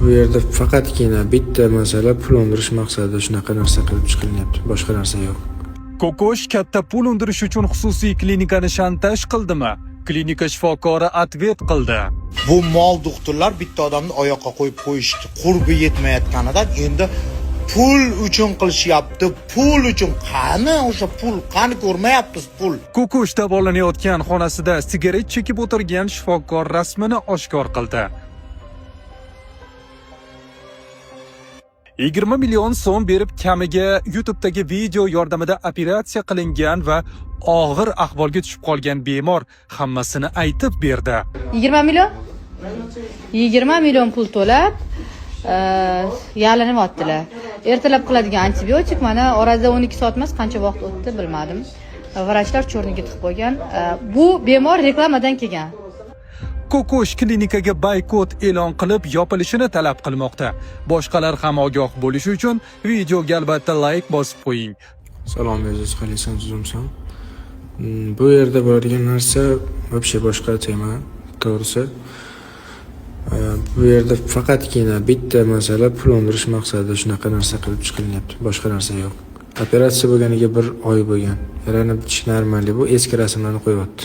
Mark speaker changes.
Speaker 1: Bu yerda faqatgina bitta masala pul undirish maqsadida shunaqa narsa qilib chiqilyapti. Boshqa narsa yo'q.
Speaker 2: Kokosh katta pul undirish uchun xususiy klinikani shantaj qildimi? Klinika shifokori atvet qildi.
Speaker 3: Bu mol doktorlar bitta odamni oyoqqa qo'yib qo'yishdi. Qurbi yetmayotganidan endi pul uchun qilishyapti. Pul uchun qani o'sha pul? Qani ko'rmayapmiz pul?
Speaker 2: Kokosh davolanayotgan xonasida sigaret chekib o'tirgan shifokor rasmini oshkor qildi. 20 million so'm berib kamiga YouTube'dagi video yordamida operatsiya qilingan va og'ir ahvolga tushib qolgan bemor hammasini aytib berdi.
Speaker 4: 20 million pul to'lab yalanyaptilar. Ertalab qiladigan antibiotik mana orada 12 soat emas, qancha vaqt o'tdi bilmadim. Vrachlar cho'rniga tiqib qo'ygan. Bu bemor reklamadan kelgan.
Speaker 2: Kokosh klinikaga boykot e'lon qilib yopilishini talab qilmoqda. Boshqalar ham ogoh bo'lishi uchun videoga albatta like bosib qo'ying.
Speaker 1: Salom aziz qalisan tuzumsan. Bu yerda bo'ladigan narsa вообще boshqa tema, to'g'risi. Bu yerda faqatgina bitta masala pul undirish maqsadida shunaqa narsa qilib chiqilyapti. Boshqa narsa yo'q. Operatsiya bo'lganiga 1 oy bo'lgan. Yaranib bitish normali, bu eski rasmlarni qo'yapti.